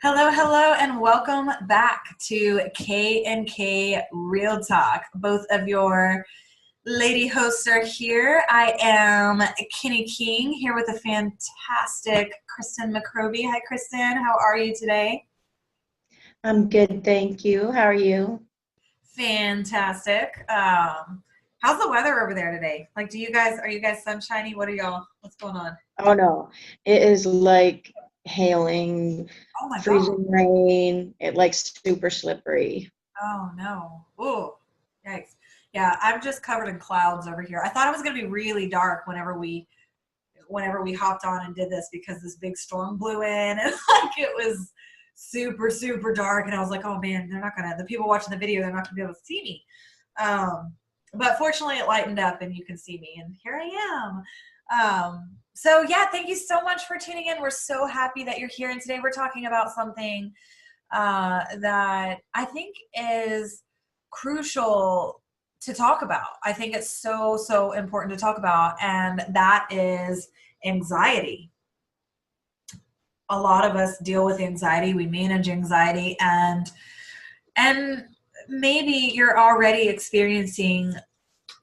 Hello, hello, and welcome back to K and K Real Talk. Both of your lady hosts are here. I am Kenny King here with a fantastic Kristen McCrovey. Hi, Kristen. How are you today? I'm good, thank you. How are you? Fantastic. How's the weather over there today? Like, are you guys sunshiny? What's going on? Oh no, it is like hailing, Oh my God. freezing rain. It like super slippery. Oh no. Ooh, yikes. Yeah, I'm just covered in clouds over here. I thought it was going to be really dark whenever we hopped on and did this because this big storm blew in and like it was super, super dark. And I was like, oh man, the people watching the video, they're not gonna be able to see me. But fortunately it lightened up and you can see me and here I am. So yeah, thank you so much for tuning in. We're so happy that you're here. And today we're talking about something that I think is crucial to talk about. I think it's so, so important to talk about, and that is anxiety. A lot of us deal with anxiety. We manage anxiety, and maybe you're already experiencing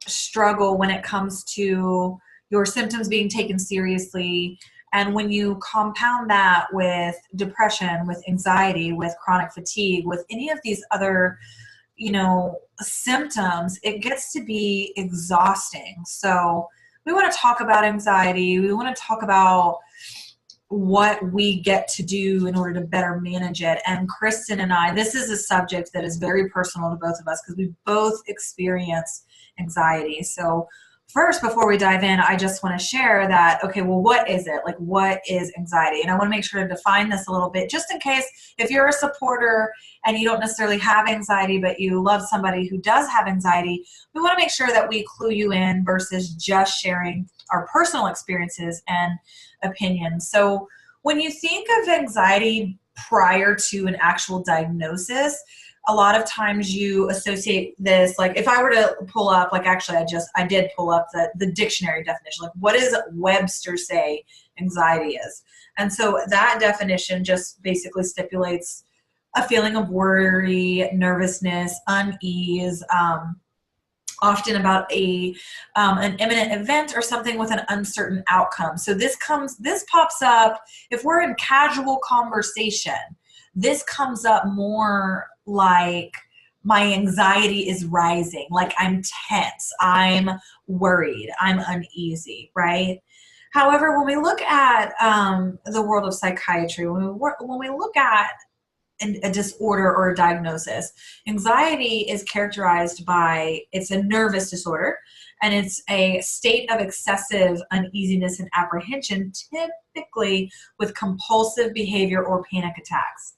struggle when it comes to your symptoms being taken seriously. And when you compound that with depression, with anxiety, with chronic fatigue, with any of these other, symptoms, it gets to be exhausting. So we want to talk about anxiety. We want to talk about what we get to do in order to better manage it. And Kristen and I, this is a subject that is very personal to both of us because we both experience anxiety. So first, before we dive in, I just want to share that, okay, well, what is it? Like, what is anxiety? And I want to make sure to define this a little bit, just in case if you're a supporter and you don't necessarily have anxiety, but you love somebody who does have anxiety, we want to make sure that we clue you in versus just sharing our personal experiences and opinions. So when you think of anxiety prior to an actual diagnosis, a lot of times you associate this, like if I were to pull up, like actually I did pull up the dictionary definition, like what does Webster say anxiety is? And so that definition just basically stipulates a feeling of worry, nervousness, unease, often about an imminent event or something with an uncertain outcome. So this pops up if we're in casual conversation. This comes up more like my anxiety is rising, like I'm tense, I'm worried, I'm uneasy, right? However, when we look at the world of psychiatry, when we look at a disorder or a diagnosis, anxiety is characterized by, it's a nervous disorder, and it's a state of excessive uneasiness and apprehension, typically with compulsive behavior or panic attacks.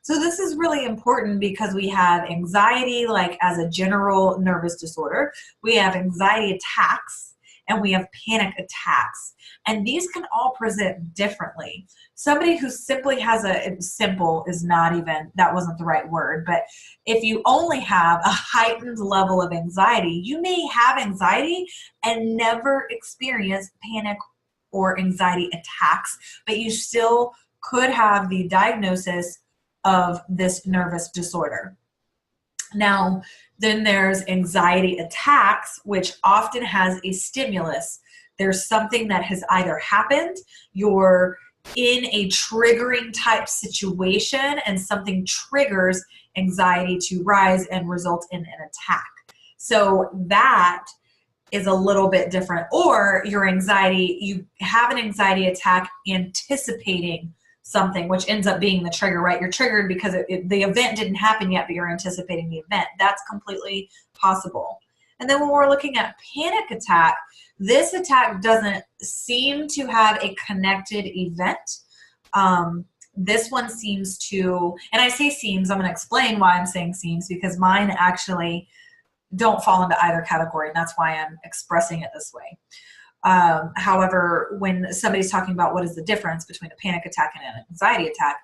So this is really important because we have anxiety like as a general nervous disorder, we have anxiety attacks, and we have panic attacks. And these can all present differently. Somebody who simply has simple is not even, that wasn't the right word, but if you only have a heightened level of anxiety, you may have anxiety and never experience panic or anxiety attacks, but you still could have the diagnosis of this nervous disorder. Now, then there's anxiety attacks, which often has a stimulus. There's something that has either happened, you're in a triggering type situation, and something triggers anxiety to rise and result in an attack. So that is a little bit different. Or you have an anxiety attack anticipating something, which ends up being the trigger, right? You're triggered because the event didn't happen yet, but you're anticipating the event. That's completely possible. And then when we're looking at panic attack, this attack doesn't seem to have a connected event. This one seems to, and I say seems, I'm going to explain why I'm saying seems, because mine actually don't fall into either category, and that's why I'm expressing it this way. However, when somebody's talking about what is the difference between a panic attack and an anxiety attack,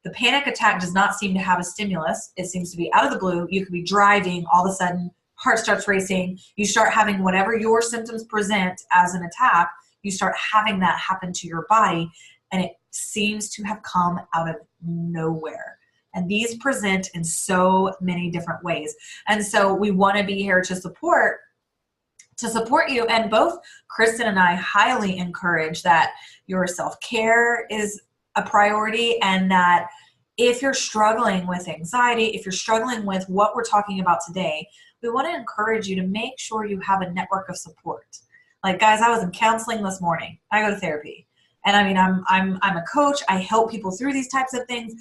the panic attack does not seem to have a stimulus. It seems to be out of the blue. You could be driving, all of a sudden, heart starts racing. You start having whatever your symptoms present as an attack, you start having that happen to your body, and it seems to have come out of nowhere. And these present in so many different ways. And so we want to be here to support you. And both Kristen and I highly encourage that your self-care is a priority, and that if you're struggling with anxiety, if you're struggling with what we're talking about today, we want to encourage you to make sure you have a network of support. Like, guys, I was in counseling this morning. I go to therapy. And I mean, I'm a coach. I help people through these types of things.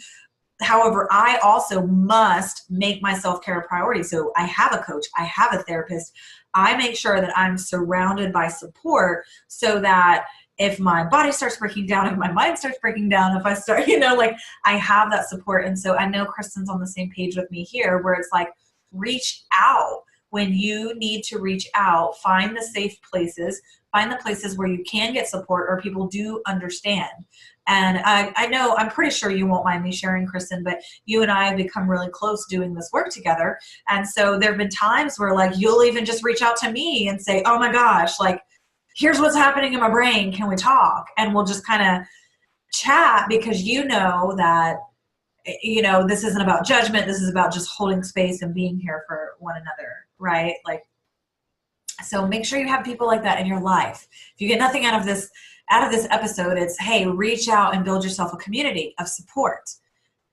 However, I also must make my self-care a priority. So I have a coach, I have a therapist. I make sure that I'm surrounded by support, so that if my body starts breaking down, if my mind starts breaking down, if I start, like, I have that support. And so I know Kristen's on the same page with me here, where it's like, reach out when you need to reach out. Find the safe places, find the places where you can get support or people do understand. And I know, I'm pretty sure you won't mind me sharing, Kristen, but you and I have become really close doing this work together. And so there have been times where, like, you'll even just reach out to me and say, oh my gosh, like, here's what's happening in my brain. Can we talk? And we'll just kind of chat, because you know that, this isn't about judgment. This is about just holding space and being here for one another, right? Like, so make sure you have people like that in your life. If you get nothing out of this episode, it's, hey, reach out and build yourself a community of support.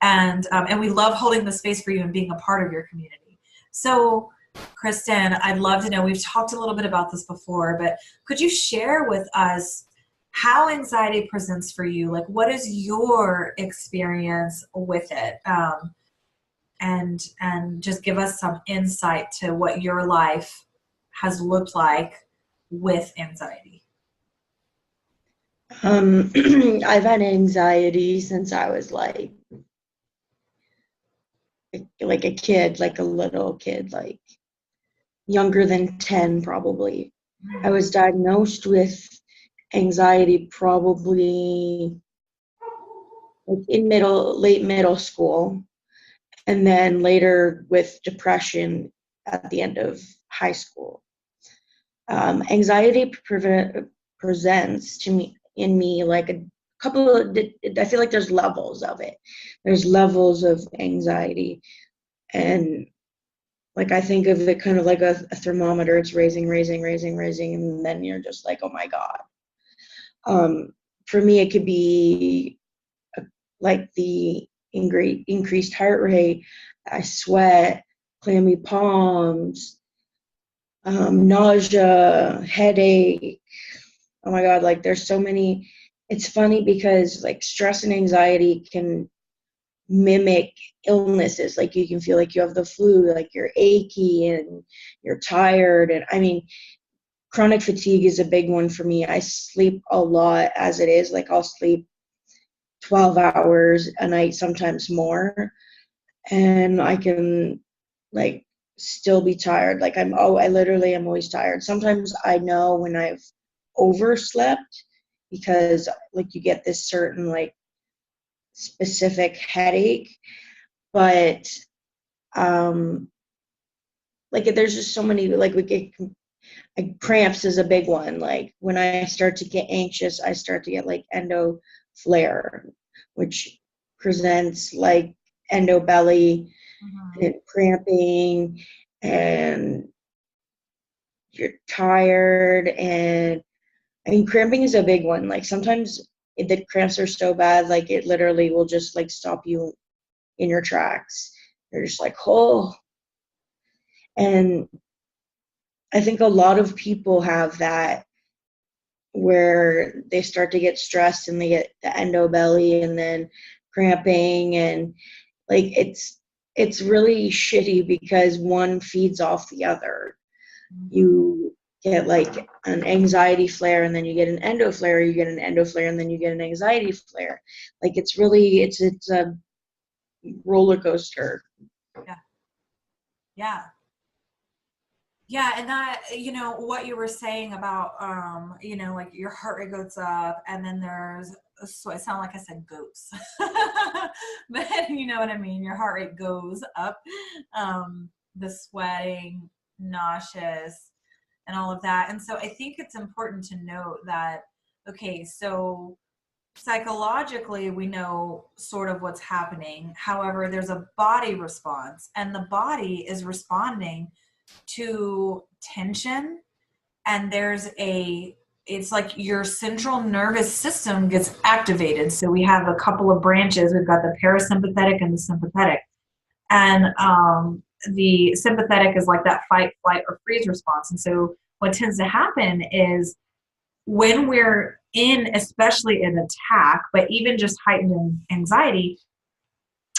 And we love holding the space for you and being a part of your community. So, Kristen, I'd love to know, we've talked a little bit about this before, but could you share with us how anxiety presents for you? Like, what is your experience with it? And just give us some insight to what your life has looked like with anxiety. I've had anxiety since I was like a kid, like a little kid, like younger than 10 probably. I was diagnosed with anxiety probably like in late middle school, and then later with depression at the end of high school. Anxiety presents to me in me like a couple of, I feel like there's levels of it. There's levels of anxiety, and like I think of it kind of like a thermometer. It's raising, and then you're just like, oh my God. For me, it could be like the increased heart rate, I sweat, clammy palms, nausea, headache. Oh my God, like there's so many. It's funny because like stress and anxiety can mimic illnesses. Like you can feel like you have the flu, like you're achy and you're tired. And I mean, chronic fatigue is a big one for me. I sleep a lot as it is. Like I'll sleep 12 hours a night, sometimes more. And I can like still be tired. Like I literally am always tired. Sometimes I know when I've overslept, because like you get this certain like specific headache, but like there's just so many, like we get like cramps is a big one. Like when I start to get anxious, I start to get like endo flare, which presents like endo belly and cramping, and you're tired. And I mean, cramping is a big one. Like sometimes the cramps are so bad, like it literally will just like stop you in your tracks. You're just like, oh. And I think a lot of people have that, where they start to get stressed and they get the endo belly and then cramping, and like it's really shitty because one feeds off the other. You get like an anxiety flare and then you get an endo flare, you get an endo flare and then you get an anxiety flare. Like it's really it's a roller coaster. Yeah, and that, what you were saying about, like your heart rate goes up, and then so it sounded like I said goats, but you know what I mean? Your heart rate goes up, the sweating, nauseous, and all of that. And so I think it's important to note that, okay, so psychologically, we know sort of what's happening. However, there's a body response, and the body is responding to tension. And it's like your central nervous system gets activated. So we have a couple of branches. We've got the parasympathetic and the sympathetic. And the sympathetic is like that fight, flight, or freeze response. And so what tends to happen is when we're in, especially an attack, but even just heightened anxiety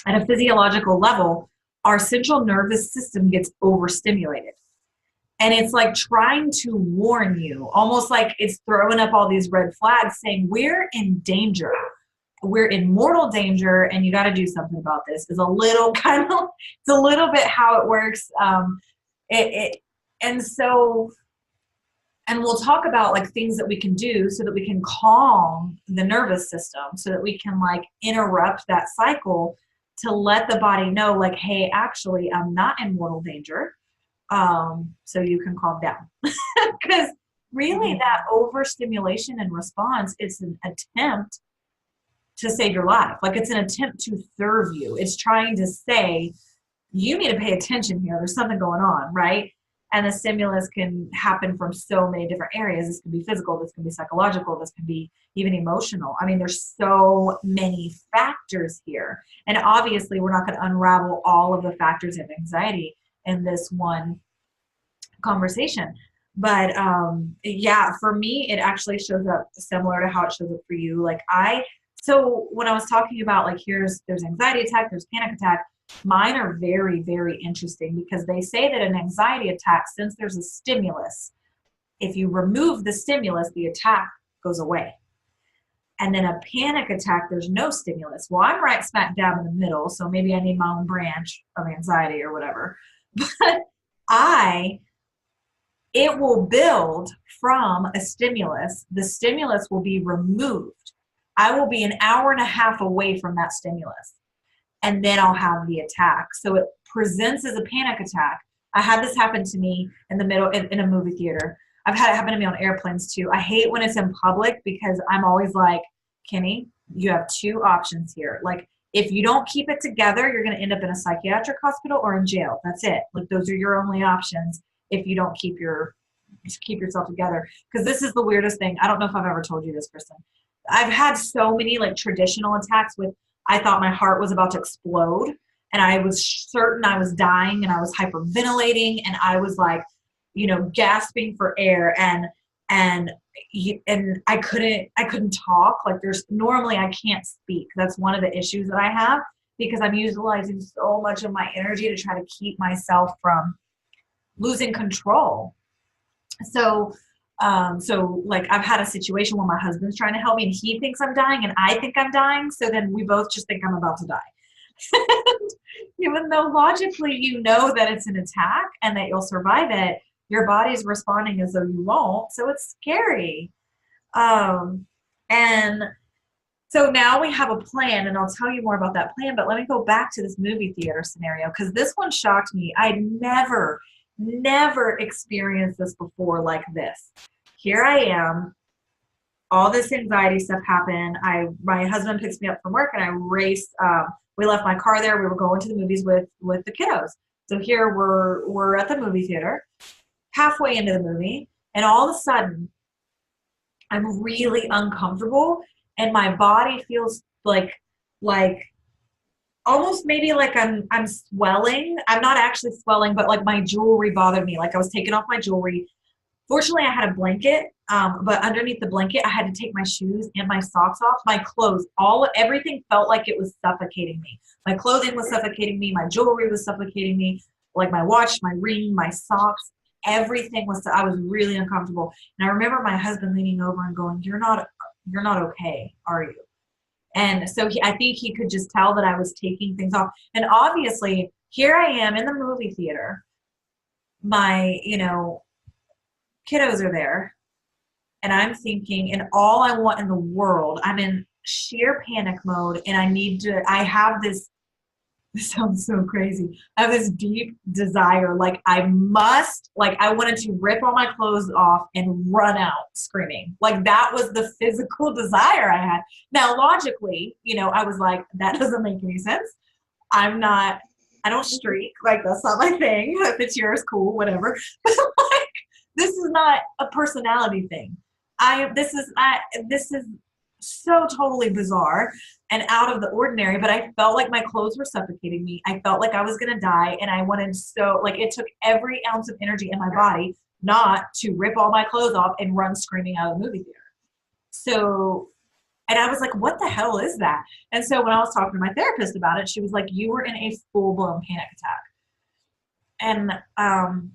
at a physiological level, our central nervous system gets overstimulated. And it's like trying to warn you, almost like it's throwing up all these red flags saying, we're in danger. We're in mortal danger, and you got to do something about this. Is a little kind of, it's a little bit how it works. And so, and we'll talk about like things that we can do so that we can calm the nervous system, so that we can like interrupt that cycle to let the body know, like, hey, actually, I'm not in mortal danger. So you can calm down. Because really that overstimulation and response is an attempt to save your life. Like it's an attempt to serve you. It's trying to say, you need to pay attention here. There's something going on, right? And the stimulus can happen from so many different areas. This can be physical, this can be psychological, this can be even emotional. I mean, there's so many factors here. And obviously we're not going to unravel all of the factors of anxiety in this one conversation. But yeah, for me, it actually shows up similar to how it shows up for you. Like so when I was talking about like, there's anxiety attack, there's panic attack, mine are very, very interesting because they say that an anxiety attack, since there's a stimulus, if you remove the stimulus, the attack goes away. And then a panic attack, there's no stimulus. Well, I'm right smack dab in the middle, so maybe I need my own branch of anxiety or whatever. But it will build from a stimulus. The stimulus will be removed. I will be an hour and a half away from that stimulus, and then I'll have the attack. So it presents as a panic attack. I had this happen to me in the middle in a movie theater. I've had it happen to me on airplanes too. I hate when it's in public because I'm always like, Kenny, you have two options here. Like, if you don't keep it together, you're going to end up in a psychiatric hospital or in jail. That's it. Like, those are your only options if you don't keep yourself together. Because this is the weirdest thing. I don't know if I've ever told you this, Kristen. I've had so many like traditional attacks with, I thought my heart was about to explode and I was certain I was dying and I was hyperventilating and I was like, gasping for air and I couldn't talk. Like normally I can't speak. That's one of the issues that I have because I'm utilizing so much of my energy to try to keep myself from losing control. So like I've had a situation where my husband's trying to help me and he thinks I'm dying and I think I'm dying. So then we both just think I'm about to die. Even though logically you know that it's an attack and that you'll survive it, your body's responding as though you won't. So it's scary. And so now we have a plan, and I'll tell you more about that plan, but let me go back to this movie theater scenario because this one shocked me. I'd never experienced this before like this. Here I am, all this anxiety stuff happened. My husband picks me up from work and I raced. We left my car there. We were going to the movies with the kiddos. So here we're at the movie theater, halfway into the movie, and all of a sudden I'm really uncomfortable and my body feels like almost maybe like I'm swelling. I'm not actually swelling, but like my jewelry bothered me. Like I was taking off my jewelry. Fortunately, I had a blanket, but underneath the blanket, I had to take my shoes and my socks off. My clothes, everything felt like it was suffocating me. My clothing was suffocating me. My jewelry was suffocating me. Like my watch, my ring, my socks, everything was. I was really uncomfortable. And I remember my husband leaning over and going, "You're not okay, are you?" And so I think he could just tell that I was taking things off. And obviously, here I am in the movie theater. My, kiddos are there. And I'm thinking, and all I want in the world, I'm in sheer panic mode. And I have this This sounds so crazy. I have this deep desire, like I must, like I wanted to rip all my clothes off and run out screaming. Like that was the physical desire I had. Now, logically, I was like, that doesn't make any sense. I'm not, I don't streak. Like that's not my thing. If it's yours, cool, whatever. But like, this is not a personality thing. This is so totally bizarre and out of the ordinary, but I felt like my clothes were suffocating me. I felt like I was going to die. And I wanted like, it took every ounce of energy in my body not to rip all my clothes off and run screaming out of the movie theater. So, and I was like, what the hell is that? And so when I was talking to my therapist about it, she was like, you were in a full blown panic attack. And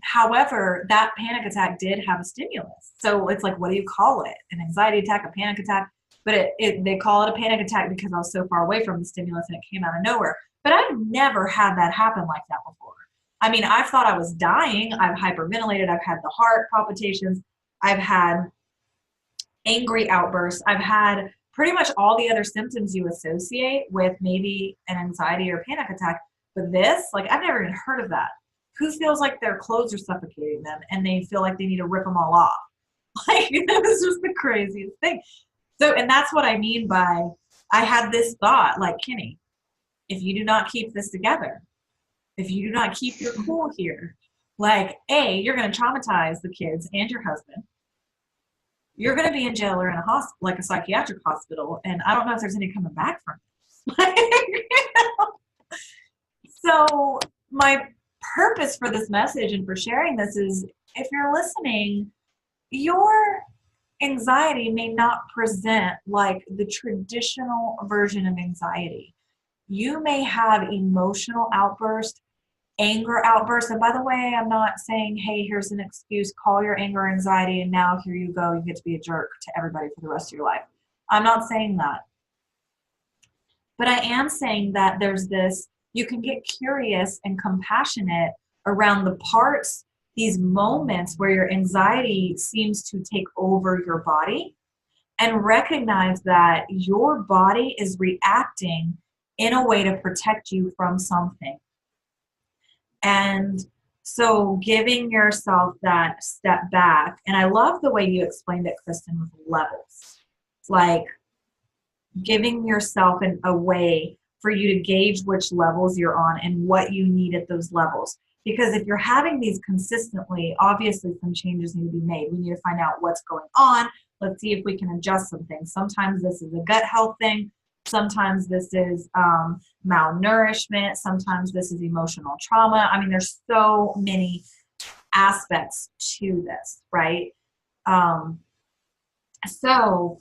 however, that panic attack did have a stimulus. So it's like, what do you call it? An anxiety attack, a panic attack? But they call it a panic attack because I was so far away from the stimulus and it came out of nowhere. But I've never had that happen like that before. I mean, I've thought I was dying. I've hyperventilated. I've had the heart palpitations. I've had angry outbursts. I've had pretty much all the other symptoms you associate with maybe an anxiety or panic attack. But this, like, I've never even heard of that. Who feels like their clothes are suffocating them and they feel like they need to rip them all off? Like, it was just the craziest thing. So, and that's what I mean by, I had this thought, like, Kenny, if you do not keep this together, if you do not keep your cool here, like, A, you're going to traumatize the kids and your husband. You're going to be in jail or in a hospital, like a psychiatric hospital, and I don't know if there's any coming back from it. So my purpose for this message and for sharing this is, if you're listening, your anxiety may not present like the traditional version of anxiety. You may have emotional outbursts, anger outbursts. And by the way, I'm not saying, hey, here's an excuse, call your anger or anxiety, and now here you go, you get to be a jerk to everybody for the rest of your life. I'm not saying that. But I am saying that there's this, you can get curious and compassionate around the parts, these moments where your anxiety seems to take over your body, and recognize that your body is reacting in a way to protect you from something. And so giving yourself that step back, and I love the way you explained it, Kristen, with levels. Like giving yourself a way for you to gauge which levels you're on and what you need at those levels. Because if you're having these consistently, obviously some changes need to be made. We need to find out what's going on. Let's see if we can adjust some things. Sometimes this is a gut health thing. Sometimes this is malnourishment. Sometimes this is emotional trauma. I mean, there's so many aspects to this, right? So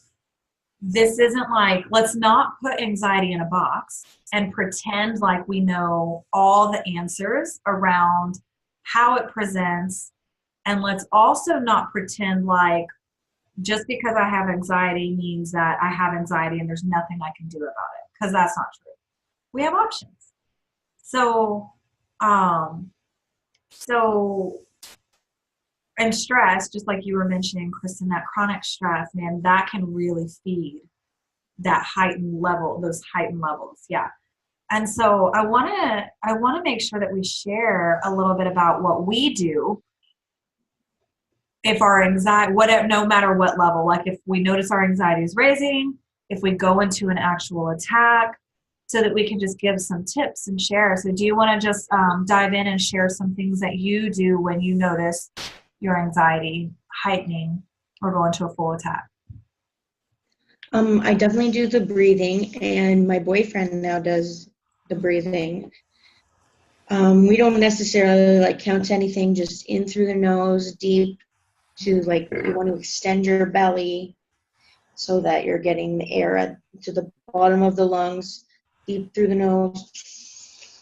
this isn't like, let's not put anxiety in a box and pretend like we know all the answers around how it presents. And let's also not pretend like just because I have anxiety means that I have anxiety and there's nothing I can do about it, because that's not true. We have options. So, and stress, just like you were mentioning, Kristen, that chronic stress, man, that can really feed that heightened level, those heightened levels. Yeah. And so I want to make sure that we share a little bit about what we do if our anxiety, whatever, no matter what level, like if we notice our anxiety is raising, if we go into an actual attack, so that we can just give some tips and share. So do you want to just dive in and share some things that you do when you notice your anxiety heightening or go into a full attack? I definitely do the breathing, and my boyfriend now does the breathing. We don't necessarily like count anything, just in through the nose, deep to like, you want to extend your belly so that you're getting the air to the bottom of the lungs, deep through the nose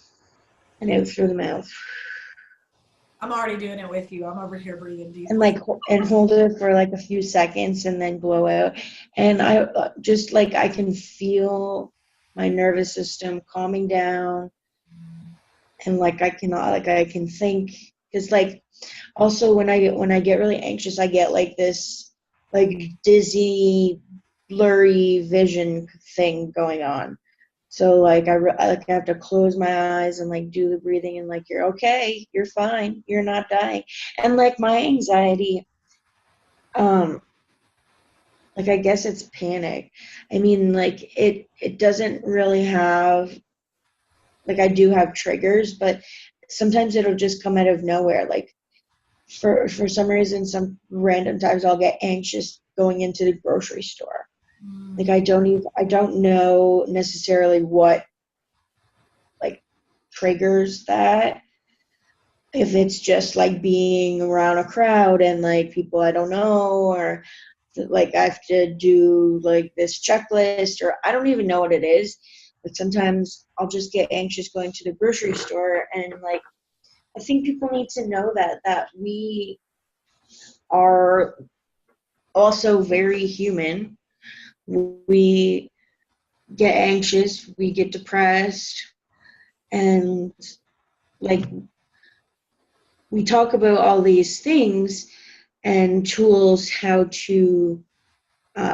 and out through the mouth. I'm already doing it with you. I'm over here breathing deep. And like, and hold it for like a few seconds and then blow out. And I just like, I can feel my nervous system calming down. And like, I can think, because like, also when I get really anxious, I get like this like dizzy, blurry vision thing going on. So like I have to close my eyes and like do the breathing and like you're okay, you're fine, you're not dying. And like my anxiety, um, like I guess it's panic. I mean, like it doesn't really have, like I do have triggers, but sometimes it'll just come out of nowhere. Like for some reason, some random times I'll get anxious going into the grocery store. Like I don't know necessarily what like triggers that. If it's just like being around a crowd and like people I don't know, or like I have to do like this checklist, or I don't even know what it is. But sometimes I'll just get anxious going to the grocery store, and like I think people need to know that we are also very human. We get anxious, we get depressed, and like we talk about all these things and tools how to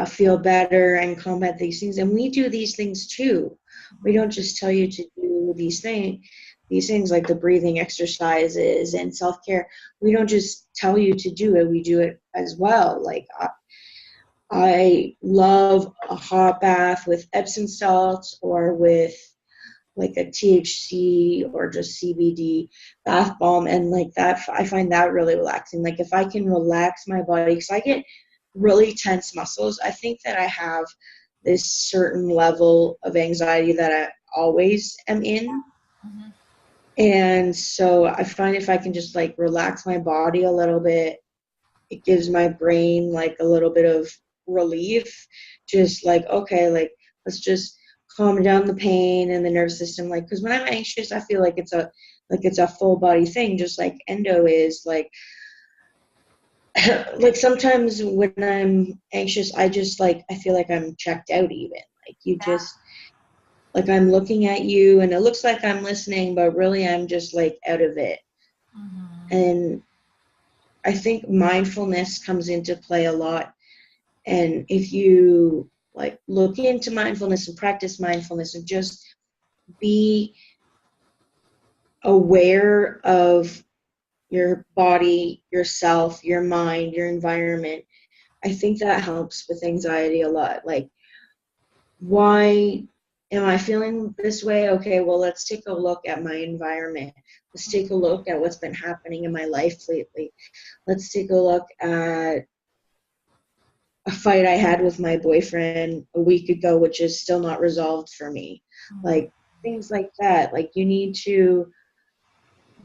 feel better and combat these things. And we do these things too. We don't just tell you to do these things like the breathing exercises and self-care. We don't just tell you to do it. We do it as well. Like I love a hot bath with Epsom salts or with like a THC or just CBD bath bomb, and like that I find that really relaxing. Like if I can relax my body, because I get really tense muscles, I think that I have this certain level of anxiety that I always am in. Mhm. And so I find if I can just like relax my body a little bit, it gives my brain like a little bit of relief. Just like, okay, like let's just calm down the pain and the nervous system. Like, because when I'm anxious, I feel like it's a full body thing, just like endo is. Like sometimes when I'm anxious, I just like I feel like I'm checked out even. Like you just like I'm looking at you and it looks like I'm listening, but really I'm just like out of it. Mhm. And I think mindfulness comes into play a lot. And if you like look into mindfulness and practice mindfulness and just be aware of your body, yourself, your mind, your environment, I think that helps with anxiety a lot. Like, why am I feeling this way? Okay, well, let's take a look at my environment. Let's take a look at what's been happening in my life lately. Let's take a look at a fight I had with my boyfriend a week ago, which is still not resolved for me. Like, things like that. Like, you need to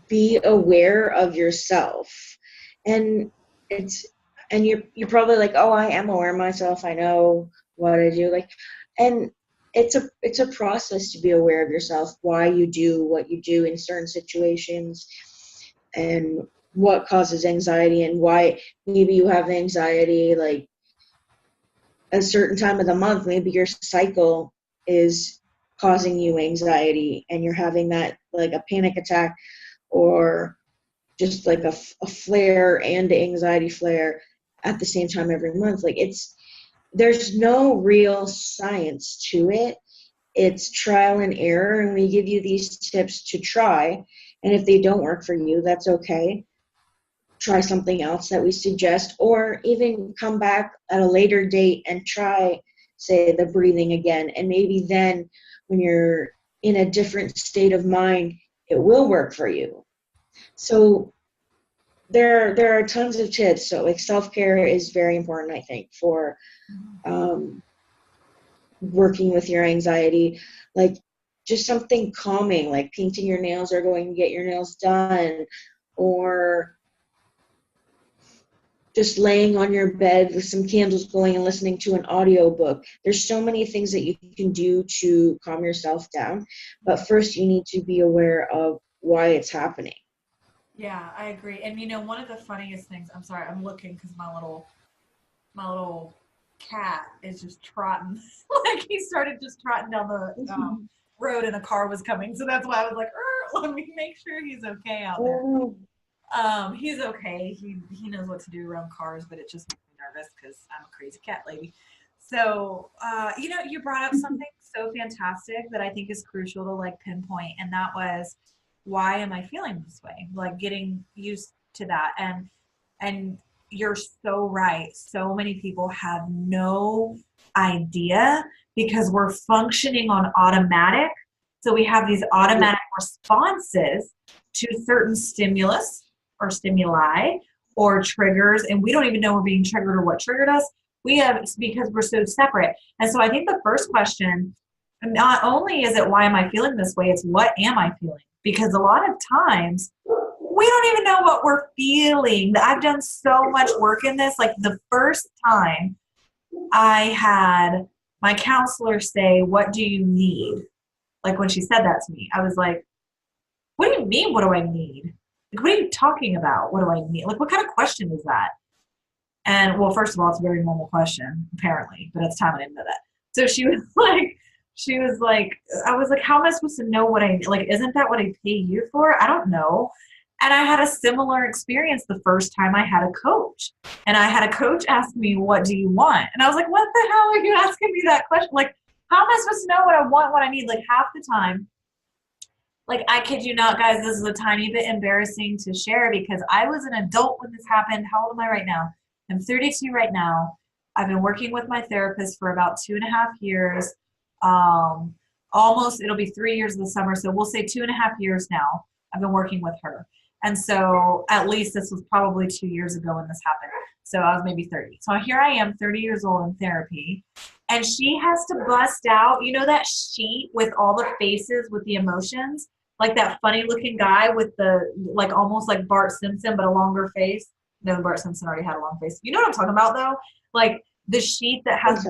be aware of yourself. And it's and you're probably like, oh, I am aware of myself, I know what I do, like, and it's a process to be aware of yourself, why you do what you do in certain situations, and what causes anxiety, and why maybe you have anxiety like a certain time of the month. Maybe your cycle is causing you anxiety and you're having that like a panic attack, or just like a flare and anxiety flare at the same time every month. Like there's no real science to it. It's trial and error, and we give you these tips to try. And if they don't work for you, that's okay. Try something else that we suggest, or even come back at a later date and try, say, the breathing again. And maybe then, when you're in a different state of mind, it will work for you. So there are tons of tips. So like self-care is very important, I think, for um, working with your anxiety. Like just something calming, like painting your nails or going to get your nails done, or just laying on your bed with some candles going and listening to an audiobook. There's so many things that you can do to calm yourself down, but first you need to be aware of why it's happening. Yeah, I agree. And you know, one of the funniest things, I'm sorry, I'm looking because my little cat is just trotting. Like he started just trotting down the road and a car was coming. So that's why I was like, let me make sure he's okay out there. Oh, He's okay. He knows what to do around cars, but it just makes me nervous because I'm a crazy cat lady. So, you brought up something so fantastic that I think is crucial to like pinpoint, and that was, why am I feeling this way? Like getting used to that. And you're so right. So many people have no idea because we're functioning on automatic. So we have these automatic responses to certain stimulus or stimuli or triggers, and we don't even know we're being triggered or what triggered us. We have, because we're so separate. And so I think the first question, not only is it why am I feeling this way, it's what am I feeling? Because a lot of times we don't even know what we're feeling. I've done so much work in this. Like the first time I had my counselor say, "What do you need?" Like when she said that to me, I was like, "What do you mean? What do I need? Like, what are you talking about? What do I need? Like, what kind of question is that?" And well, first of all, it's a very normal question, apparently, but at the time I didn't know that. So she was like, I was like, how am I supposed to know what I like? Isn't that what I pay you for? I don't know. And I had a similar experience the first time I had a coach. And I had a coach ask me, "What do you want?" And I was like, "What the hell are you asking me that question? Like, how am I supposed to know what I want, what I need?" Like half the time, like I kid you not, guys, this is a tiny bit embarrassing to share because I was an adult when this happened. How old am I right now? I'm 32 right now. I've been working with my therapist for about 2.5 years. Um, Almost, it'll be 3 years this summer. So we'll say 2.5 years now. I've been working with her. And so at least this was probably 2 years ago when this happened. So I was maybe 30. So here I am, 30 years old in therapy. And she has to bust out, that sheet with all the faces with the emotions, like that funny looking guy with the, like almost like Bart Simpson, but a longer face. No, Bart Simpson already had a long face. You know what I'm talking about though? Like the sheet that has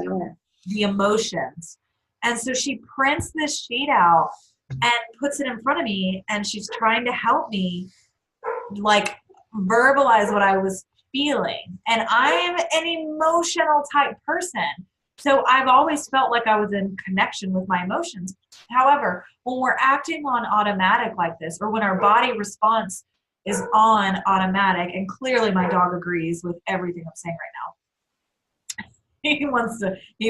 the emotions. And so she prints this sheet out and puts it in front of me, and she's trying to help me like verbalize what I was feeling. And I'm an emotional type person. So I've always felt like I was in connection with my emotions. However, when we're acting on automatic like this, or when our body response is on automatic, and clearly my dog agrees with everything I'm saying right now. He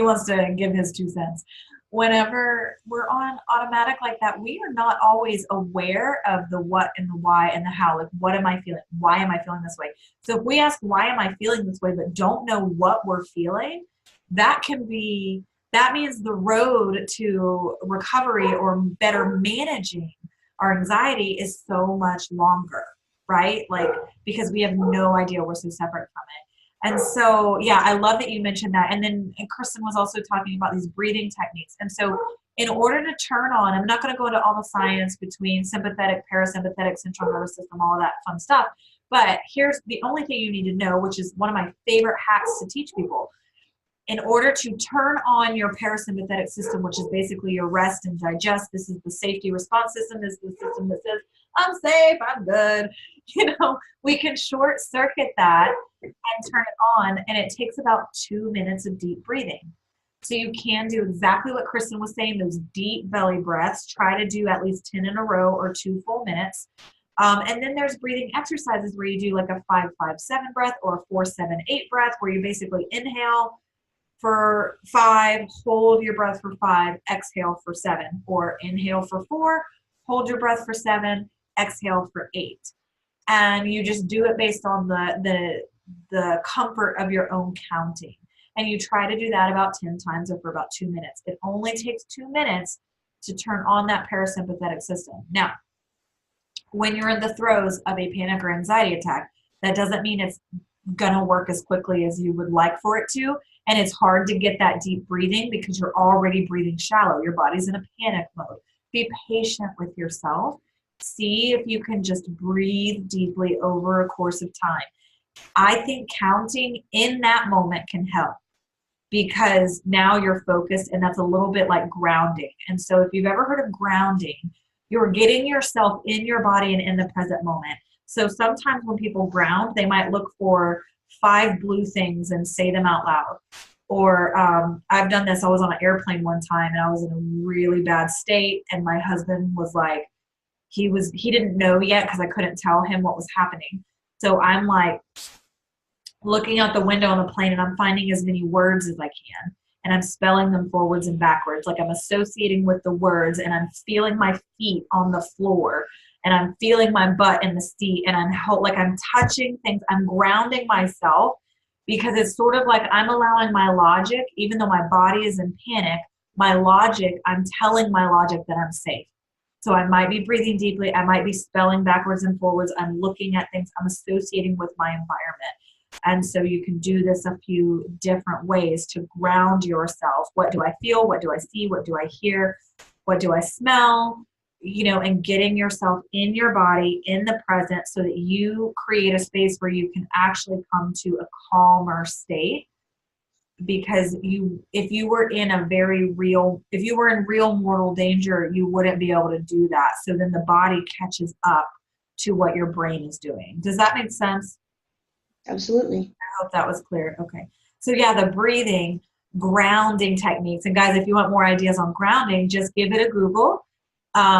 wants to give his 2 cents. Whenever we're on automatic like that, we are not always aware of the what and the why and the how. Like, what am I feeling? Why am I feeling this way? So if we ask, why am I feeling this way, but don't know what we're feeling, that means the road to recovery or better managing our anxiety is so much longer, right? Like, because we have no idea, we're so separate from it. And so, yeah, I love that you mentioned that. And then Kristen was also talking about these breathing techniques. And so in order to turn on, I'm not going to go into all the science between sympathetic, parasympathetic, central nervous system, all of that fun stuff. But here's the only thing you need to know, which is one of my favorite hacks to teach people. In order to turn on your parasympathetic system, which is basically your rest and digest, this is the safety response system. This is the system that says, I'm safe, I'm good. We can short circuit that and turn it on, and it takes about 2 minutes of deep breathing. So you can do exactly what Kristen was saying, those deep belly breaths. Try to do at least 10 in a row or 2 full minutes. And then there's breathing exercises where you do like a 5-5-7 breath or a 4-7-8 breath, where you basically inhale for 5, hold your breath for 5, exhale for 7, or inhale for 4, hold your breath for 7, exhale for 8. And you just do it based on the comfort of your own counting. And you try to do that about 10 times or for about 2 minutes. It only takes 2 minutes to turn on that parasympathetic system. Now, when you're in the throes of a panic or anxiety attack, that doesn't mean it's going to work as quickly as you would like for it to. And it's hard to get that deep breathing because you're already breathing shallow. Your body's in a panic mode. Be patient with yourself. See if you can just breathe deeply over a course of time. I think counting in that moment can help because now you're focused, and that's a little bit like grounding. And so if you've ever heard of grounding, you're getting yourself in your body and in the present moment. So sometimes when people ground, they might look for 5 blue things and say them out loud. Or I've done this. I was on an airplane one time and I was in a really bad state, and my husband was like, he didn't know yet because I couldn't tell him what was happening. So I'm like looking out the window on the plane, and I'm finding as many words as I can. and I'm spelling them forwards and backwards. Like I'm associating with the words, and I'm feeling my feet on the floor, and I'm feeling my butt in the seat, and I'm touching things. I'm grounding myself, because it's sort of like I'm allowing my logic, even though my body is in panic, my logic, I'm telling my logic that I'm safe. So I might be breathing deeply. I might be spelling backwards and forwards. I'm looking at things. I'm associating with my environment. And so you can do this a few different ways to ground yourself. What do I feel? What do I see? What do I hear? What do I smell? And getting yourself in your body, in the present, so that you create a space where you can actually come to a calmer state. Because if you were in real mortal danger, you wouldn't be able to do that. So then the body catches up to what your brain is doing. Does that make sense? Absolutely. I hope that was clear. Okay. So yeah, the breathing, grounding techniques. And guys, if you want more ideas on grounding, just give it a Google,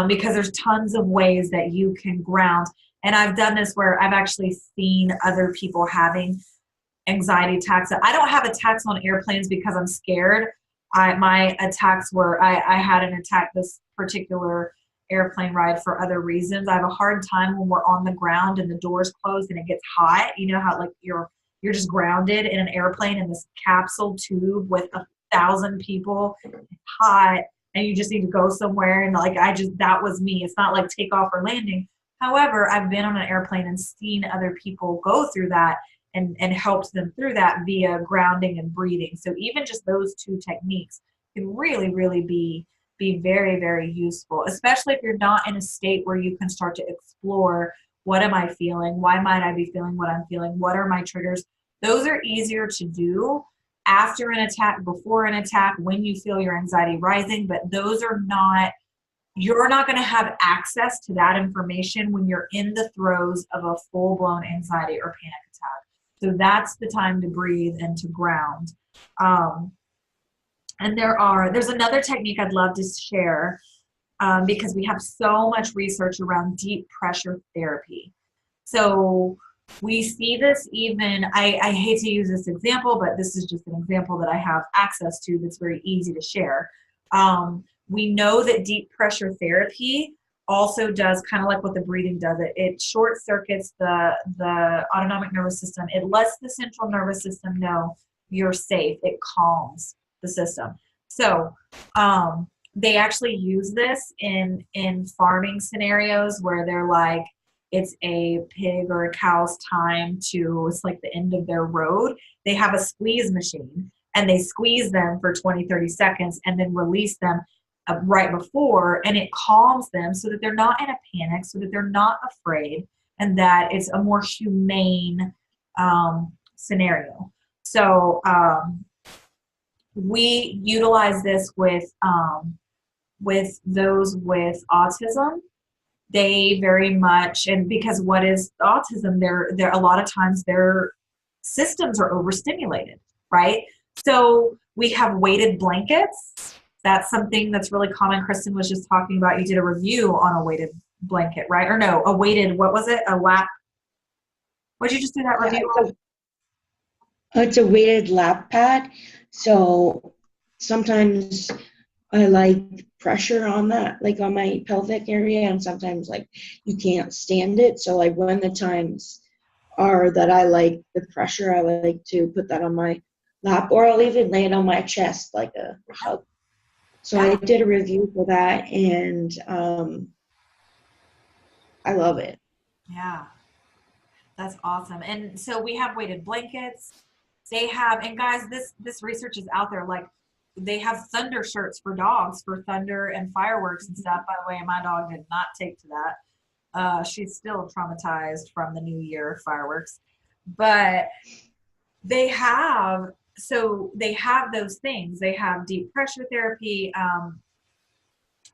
because there's tons of ways that you can ground. And I've done this where I've actually seen other people having anxiety attacks. I don't have attacks on airplanes because I'm scared. My attacks were, I had an attack this particular airplane ride for other reasons. I have a hard time when we're on the ground and the doors closed and it gets hot. You know how like you're just grounded in an airplane in this capsule tube with 1,000 people, hot, and you just need to go somewhere. And like, that was me. It's not like takeoff or landing. However, I've been on an airplane and seen other people go through that and helped them through that via grounding and breathing. So even just those two techniques can really, really be very, very useful, especially if you're not in a state where you can start to explore, what am I feeling? Why might I be feeling what I'm feeling? What are my triggers? Those are easier to do after an attack, before an attack, when you feel your anxiety rising, but you're not going to have access to that information when you're in the throes of a full-blown anxiety or panic attack. So that's the time to breathe and to ground. And there's another technique I'd love to share, because we have so much research around deep pressure therapy. So we see this even, I hate to use this example, but this is just an example that I have access to that's very easy to share. We know that deep pressure therapy also does kind of like what the breathing does. It short circuits the autonomic nervous system. It lets the central nervous system know you're safe. It calms the system. So they actually use this in farming scenarios where they're like, it's a pig or a cow's time it's like the end of their road. They have a squeeze machine and they squeeze them for 20, 30 seconds and then release them right before, and it calms them so that they're not in a panic, so that they're not afraid, and that it's a more humane scenario. So we utilize this with those with autism. They very much, and because what is autism, they're a lot of times their systems are overstimulated, right? So we have weighted blankets. That's something that's really common. Kristen was just talking about, you did a review on a weighted blanket, right? Or no, a weighted, what was it? A lap. What did you just do that review on? It's a weighted lap pad. So sometimes I like pressure on that, like on my pelvic area, and sometimes like you can't stand it. So like when the times are that I like the pressure, I like to put that on my lap, or I'll even lay it on my chest like a hug. So I did a review for that, and I love it. Yeah, that's awesome. And so we have weighted blankets. They have, and guys, this research is out there. Like they have thunder shirts for dogs for thunder and fireworks and stuff. By the way, my dog did not take to that. She's still traumatized from the New Year fireworks. But they have those things. They have deep pressure therapy.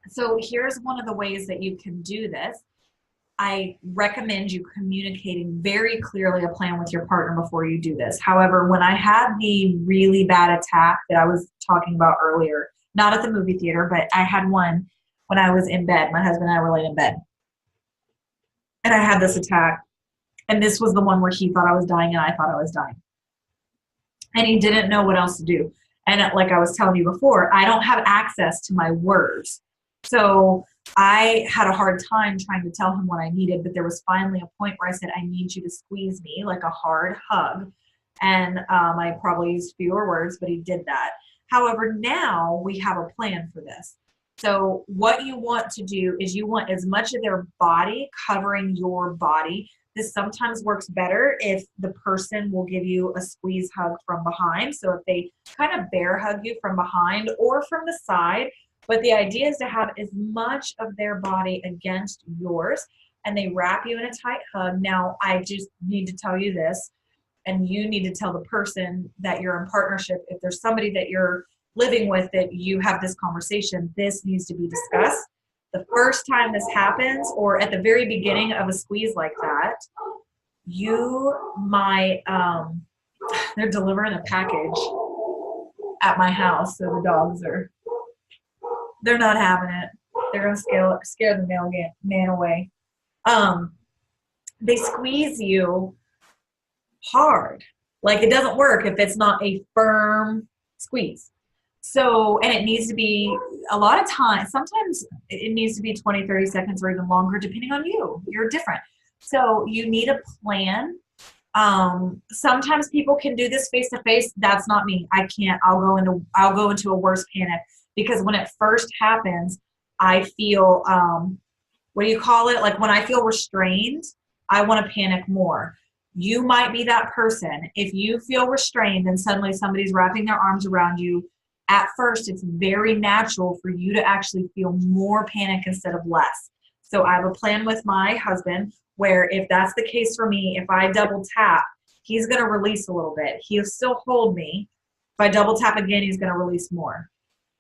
So here's one of the ways that you can do this. I recommend you communicating very clearly a plan with your partner before you do this. However, when I had the really bad attack that I was talking about earlier, not at the movie theater, but I had one when I was in bed. My husband and I were laying in bed. And I had this attack. And this was the one where he thought I was dying and I thought I was dying. And he didn't know what else to do. And like I was telling you before, I don't have access to my words. So I had a hard time trying to tell him what I needed, but there was finally a point where I said, I need you to squeeze me, like a hard hug. And I probably used fewer words, but he did that. However, now we have a plan for this. So what you want to do is you want as much of their body covering your body. This sometimes works better if the person will give you a squeeze hug from behind. So if they kind of bear hug you from behind or from the side, but the idea is to have as much of their body against yours, and they wrap you in a tight hug. Now, I just need to tell you this, and you need to tell the person that you're in partnership, if there's somebody that you're living with, that you have this conversation, this needs to be discussed. The first time this happens, or at the very beginning of a squeeze like that, you might, they're delivering a package at my house, so the dogs are, they're not having it. They're going to scare the mailman away. They squeeze you hard. Like, it doesn't work if it's not a firm squeeze. So, and it needs to be a lot of time. Sometimes it needs to be 20, 30 seconds or even longer, depending on you. You're different. So you need a plan. Sometimes people can do this face to face. That's not me. I can't. I'll go into a worse panic, because when it first happens, I feel, what do you call it? Like, when I feel restrained, I want to panic more. You might be that person. If you feel restrained and suddenly somebody's wrapping their arms around you, at first it's very natural for you to actually feel more panic instead of less. So I have a plan with my husband where, if that's the case for me, if I double tap, he's going to release a little bit. He'll still hold me. If I double tap again, he's going to release more.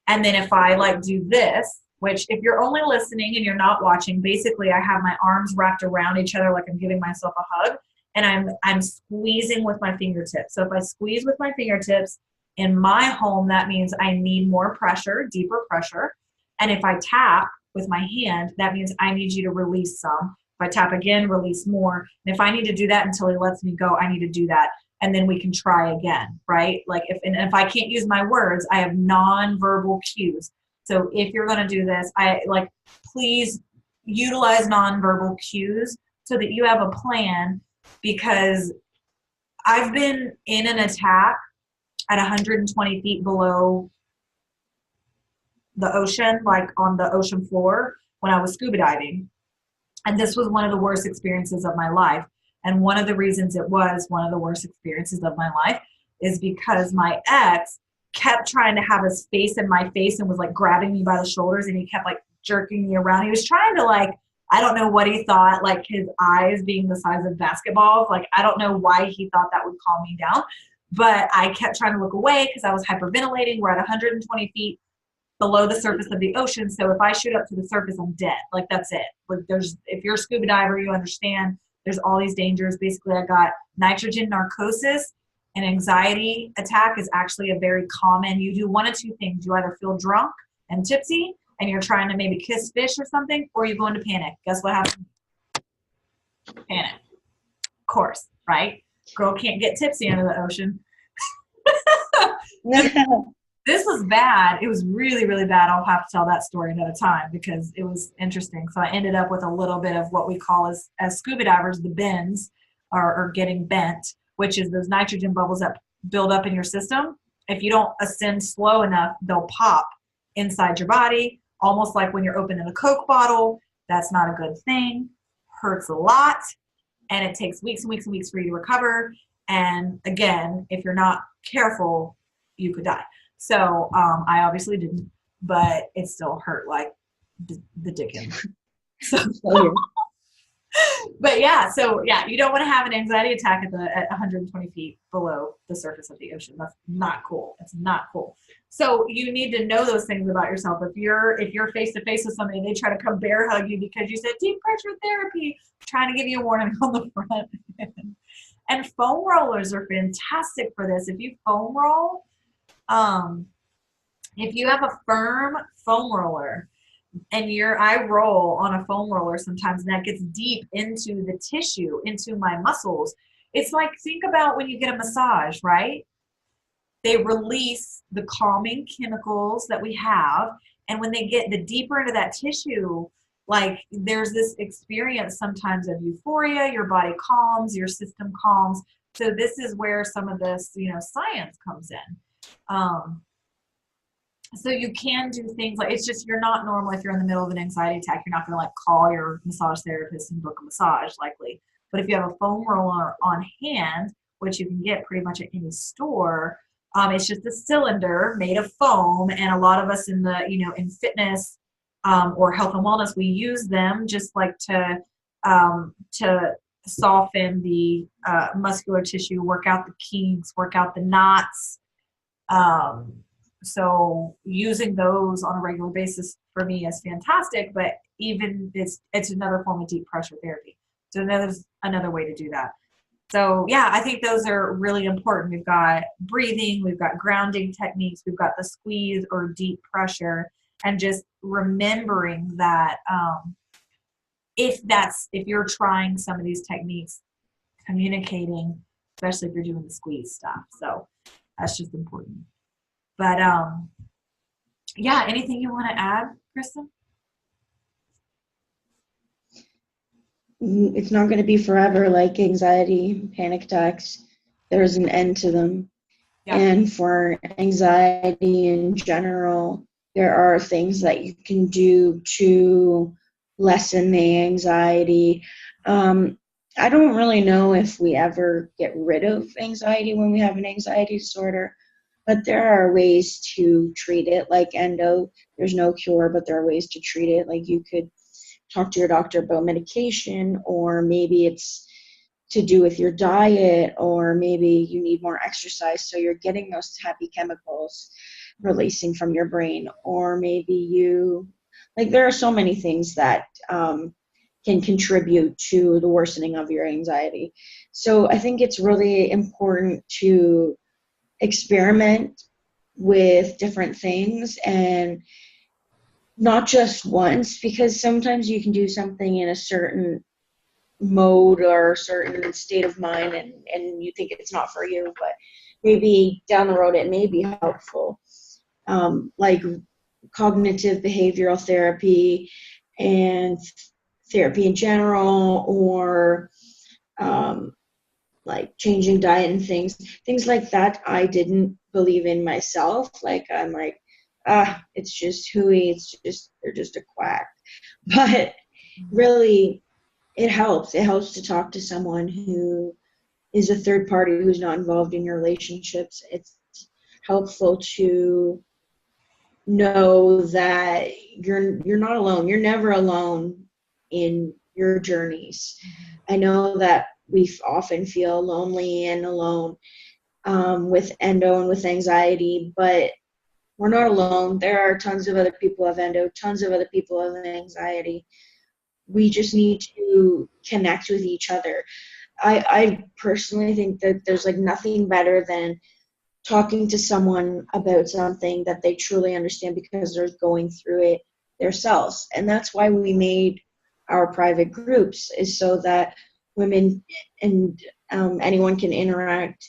And then if I like do this, which if you're only listening and you're not watching, basically I have my arms wrapped around each other like I'm giving myself a hug, and I'm squeezing with my fingertips. So if I squeeze with my fingertips in my home, that means I need more pressure, deeper pressure. And if I tap with my hand, that means I need you to release some. If I tap again, release more. And if I need to do that until he lets me go, I need to do that. And then we can try again, right? Like, if I can't use my words, I have nonverbal cues. So if you're going to do this, please utilize nonverbal cues so that you have a plan, because I've been in an attack at 120 feet below the ocean, like on the ocean floor, when I was scuba diving. And this was one of the worst experiences of my life. And one of the reasons it was one of the worst experiences of my life is because my ex kept trying to have his face in my face and was like grabbing me by the shoulders, and he kept like jerking me around. He was trying to, like, I don't know what he thought, like his eyes being the size of basketballs. Like, I don't know why he thought that would calm me down, but I kept trying to look away because I was hyperventilating. We're at 120 feet below the surface of the ocean. So if I shoot up to the surface, I'm dead. Like, that's it. Like, if you're a scuba diver, you understand there's all these dangers. Basically, I got nitrogen narcosis. An anxiety attack is actually a very common, you do one of two things. You either feel drunk and tipsy and you're trying to maybe kiss fish or something, or you go into panic. Guess what happens? Panic. Of course, right? Girl can't get tipsy under the ocean. This was bad. It was really, really bad. I'll have to tell that story another time because it was interesting. So I ended up with a little bit of what we call as scuba divers, the bends, or getting bent, which is those nitrogen bubbles that build up in your system. If you don't ascend slow enough, they'll pop inside your body, almost like when you're opening a Coke bottle. That's not a good thing. Hurts a lot, and it takes weeks and weeks and weeks for you to recover. And again, if you're not careful, you could die. So I obviously didn't, but it still hurt like the dickens. So, but yeah, so yeah, you don't want to have an anxiety attack at 120 feet below the surface of the ocean. That's not cool. It's not cool. So you need to know those things about yourself. If you're face to face with somebody and they try to come bear hug you because you said deep pressure therapy, trying to give you a warning on the front. And foam rollers are fantastic for this. If you foam roll, if you have a firm foam roller, and I roll on a foam roller sometimes, and that gets deep into the tissue, into my muscles. It's like, think about when you get a massage, right? They release the calming chemicals that we have. And when they get the deeper into that tissue, like there's this experience sometimes of euphoria, your body calms, your system calms. So this is where some of this, science comes in. So you can do things like, it's just, you're not normal if you're in the middle of an anxiety attack. You're not going to like call your massage therapist and book a massage likely. But if you have a foam roller on hand, which you can get pretty much at any store, it's just a cylinder made of foam. And a lot of us in the, in fitness or health and wellness, we use them just like to soften the muscular tissue, work out the kinks, work out the knots. So using those on a regular basis for me is fantastic, but even it's another form of deep pressure therapy. So there's another way to do that. So yeah, I think those are really important. We've got breathing, we've got grounding techniques, we've got the squeeze or deep pressure, and just remembering that if you're trying some of these techniques, communicating, especially if you're doing the squeeze stuff. So that's just important. But yeah, anything you want to add, Kristen? It's not going to be forever, like anxiety, panic attacks. There's an end to them. Yeah. And for anxiety in general, there are things that you can do to lessen the anxiety. I don't really know if we ever get rid of anxiety when we have an anxiety disorder, but there are ways to treat it. Like endo, there's no cure, but there are ways to treat it. Like you could talk to your doctor about medication, or maybe it's to do with your diet, or maybe you need more exercise so you're getting those happy chemicals releasing from your brain, or maybe there are so many things that can contribute to the worsening of your anxiety. So I think it's really important to experiment with different things, and not just once, because sometimes you can do something in a certain mode or a certain state of mind, and you think it's not for you, but maybe down the road it may be helpful. Like cognitive behavioral therapy and therapy in general, or like changing diet and things like that. I didn't believe in myself. Like I'm like, it's just hooey. They're just a quack. But really, it helps. It helps to talk to someone who is a third party who's not involved in your relationships. It's helpful to know that you're not alone. You're never alone in your journeys. I know that we often feel lonely and alone with endo and with anxiety, but we're not alone. There are tons of other people who have endo, tons of other people who have anxiety. We just need to connect with each other. I personally think that there's like nothing better than talking to someone about something that they truly understand because they're going through it themselves. And that's why we made our private groups, is so that women and anyone can interact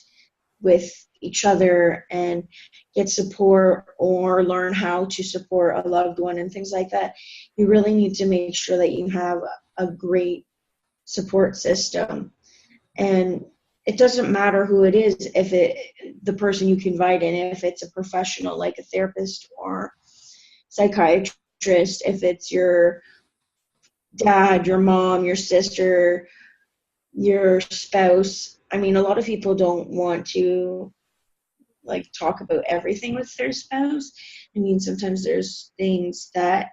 with each other and get support or learn how to support a loved one and things like that. You really need to make sure that you have a great support system. And it doesn't matter who it is, the person you confide in, if it's a professional like a therapist or psychiatrist, if it's your dad, your mom, your sister, your spouse. I mean, a lot of people don't want to like talk about everything with their spouse. I mean, sometimes there's things that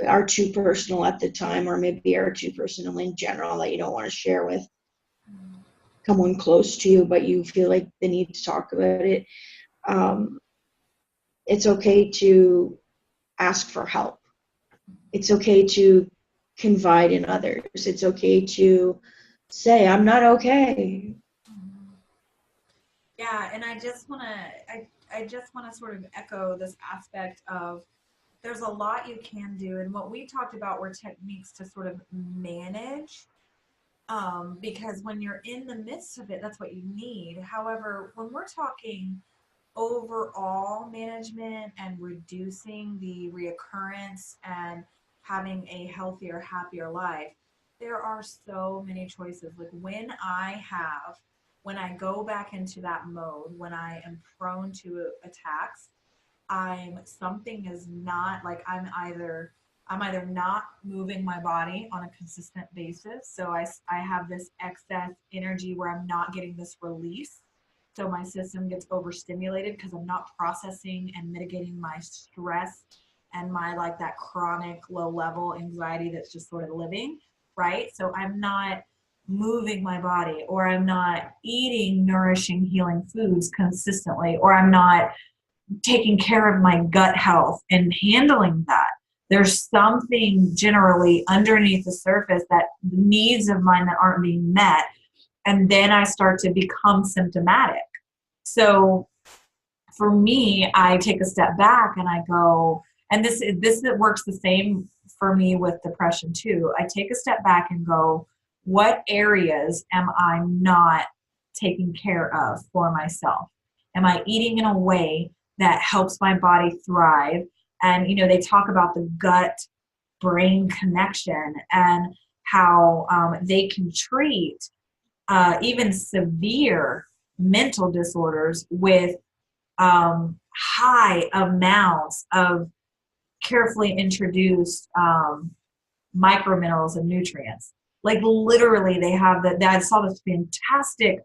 are too personal at the time, or maybe are too personal in general, that you don't want to share with someone close to you, but you feel like the need to talk about it. It's okay to ask for help. It's okay to confide in others. It's okay to say, I'm not okay. Yeah, and I just want to sort of echo this aspect of there's a lot you can do, and what we talked about were techniques to sort of manage, because when you're in the midst of it, that's what you need. However, when we're talking overall management and reducing the reoccurrence and having a healthier, happier life, there are so many choices. Like when I go back into that mode, when I am prone to attacks, something is not like I'm either not moving my body on a consistent basis. So I have this excess energy where I'm not getting this release. So my system gets overstimulated because I'm not processing and mitigating my stress and my like that chronic low level anxiety that's just sort of living, right? So I'm not moving my body, or I'm not eating nourishing healing foods consistently, or I'm not taking care of my gut health and handling that. There's something generally underneath the surface, that needs of mine that aren't being met. And then I start to become symptomatic. So for me, I take a step back and I go, and this works the same for me with depression too. I take a step back and go, what areas am I not taking care of for myself? Am I eating in a way that helps my body thrive? And they talk about the gut brain connection, and how they can treat even severe mental disorders with high amounts of carefully introduced microminerals and nutrients. Like literally, they have that. I saw this fantastic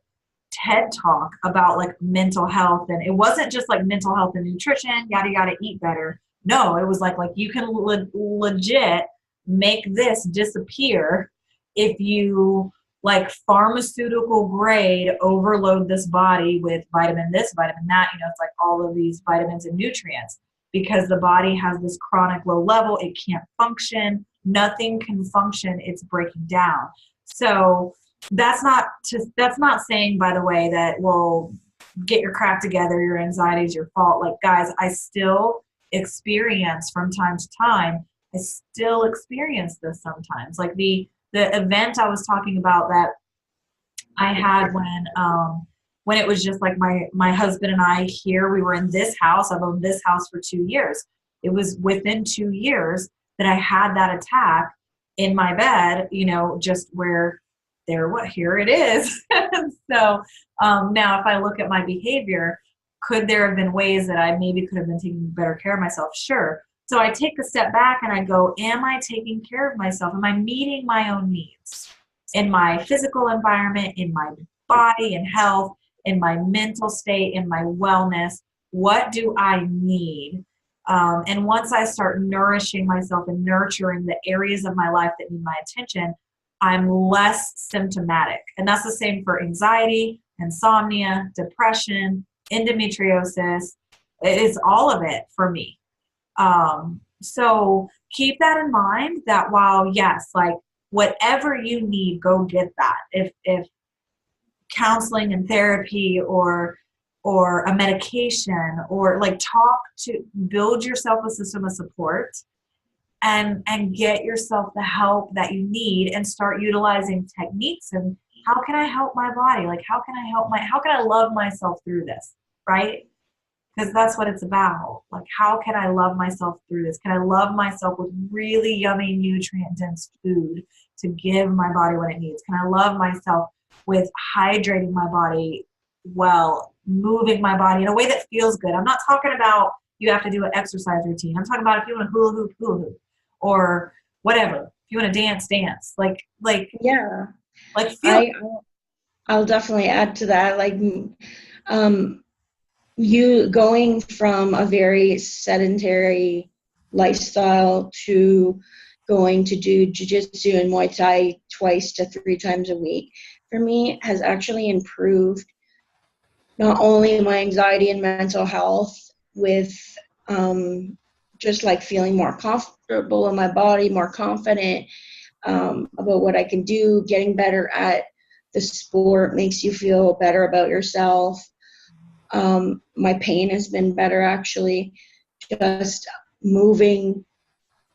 TED talk about like mental health, and it wasn't just like mental health and nutrition, yada yada, eat better. No, it was like you can legit make this disappear if you like pharmaceutical grade overload this body with vitamin this, vitamin that. It's like all of these vitamins and nutrients, because the body has this chronic low level. It can't function. Nothing can function. It's breaking down. So that's not saying, by the way, that, well, get your crap together, your anxiety is your fault. Like, guys, I still experience from time to time. I still experience this sometimes. Like the event I was talking about that I had when it was just like my husband and I here. We were in this house. I've owned this house for 2 years. It was within 2 years that I had that attack in my bed, just where here it is. So now if I look at my behavior, could there have been ways that I maybe could have been taking better care of myself? Sure. So I take a step back and I go, am I taking care of myself? Am I meeting my own needs in my physical environment, in my body and health, in my mental state, in my wellness? What do I need? And once I start nourishing myself and nurturing the areas of my life that need my attention, I'm less symptomatic. And that's the same for anxiety, insomnia, depression, endometriosis. It's all of it for me. So keep that in mind, that while, yes, like whatever you need, go get that. If counseling and therapy or a medication, or like build yourself a system of support, and get yourself the help that you need, and start utilizing techniques. And how can I help my body? Like, how can I love myself through this? Right? Because that's what it's about. Like, how can I love myself through this? Can I love myself with really yummy, nutrient dense food to give my body what it needs? Can I love myself with hydrating my body well, moving my body in a way that feels good? I'm not talking about you have to do an exercise routine. I'm talking about if you want to hula hoop, or whatever. If you want to dance, dance. Yeah. Like feel. I'll definitely add to that. Like, you going from a very sedentary lifestyle to going to do jiu-jitsu and Muay Thai 2 to 3 times a week, for me, has actually improved not only my anxiety and mental health, with just like feeling more comfortable in my body, more confident about what I can do. Getting better at the sport makes you feel better about yourself. My pain has been better, actually, just moving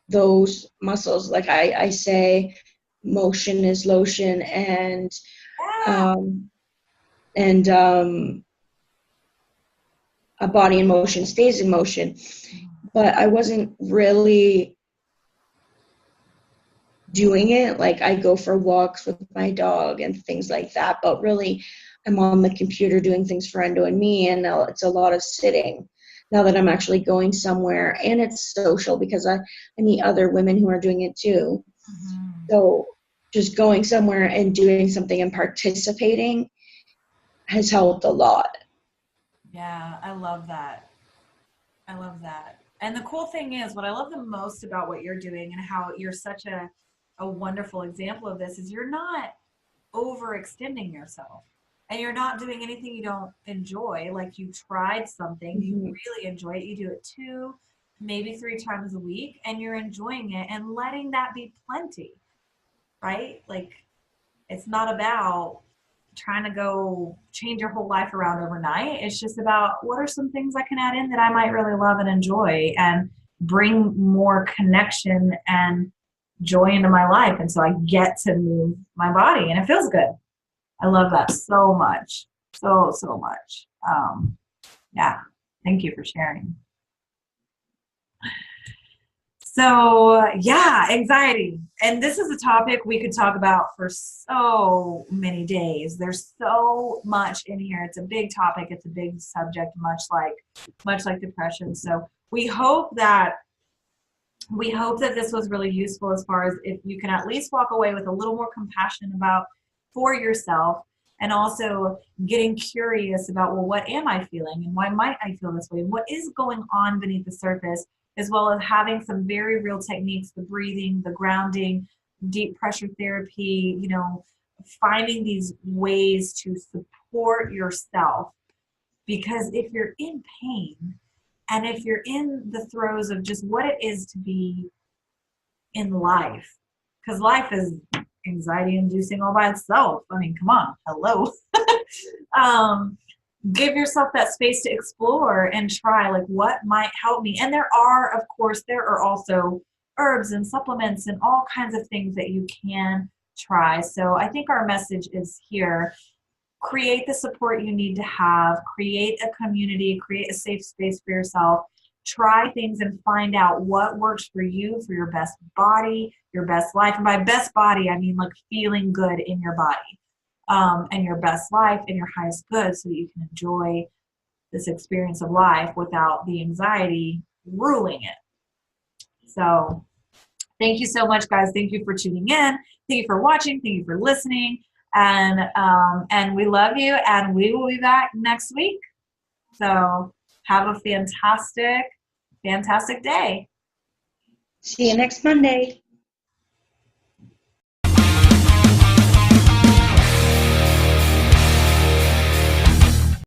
those muscles. Like I say, motion is lotion, a body in motion stays in motion. But I wasn't really doing it. Like, I go for walks with my dog and things like that, but really I'm on the computer doing things for Endo and Me, and now it's a lot of sitting now that I'm actually going somewhere, and it's social because I meet other women who are doing it too. Mm-hmm. So just going somewhere and doing something and participating has helped a lot. Yeah, I love that. I love that. And the cool thing is, what I love the most about what you're doing and how you're such a wonderful example of this is you're not overextending yourself and you're not doing anything you don't enjoy. Like you tried something, you Mm-hmm. really enjoy it, you do it 2, maybe 3 times a week, and you're enjoying it and letting that be plenty, right? Like it's not about trying to go change your whole life around overnight. It's just about what are some things I can add in that I might really love and enjoy and bring more connection and joy into my life. And so I get to move my body and it feels good. I love that so much. So, so much. Yeah. Thank you for sharing. So, yeah, anxiety. And this is a topic we could talk about for so many days. There's so much in here. It's a big topic, it's a big subject, much like depression. So, we hope that this was really useful as far as if you can at least walk away with a little more compassion about for yourself and also getting curious about, well, what am I feeling and why might I feel this way? What is going on beneath the surface, as well as having some very real techniques, the breathing, the grounding, deep pressure therapy, finding these ways to support yourself. Because if you're in pain, and if you're in the throes of just what it is to be in life, because life is anxiety inducing all by itself. I mean, come on, hello. um, give yourself that space to explore and try like what might help me. And there are also herbs and supplements and all kinds of things that you can try. So I think our message is here: create the support you need to have, create a community, create a safe space for yourself, try things and find out what works for you, for your best body, your best life. And by best body, I mean like feeling good in your body, and your best life and your highest good, so that you can enjoy this experience of life without the anxiety ruling it. So thank you so much, guys. Thank you for tuning in. Thank you for watching. Thank you for listening. And we love you, and we will be back next week. So have a fantastic, fantastic day. See you next Monday.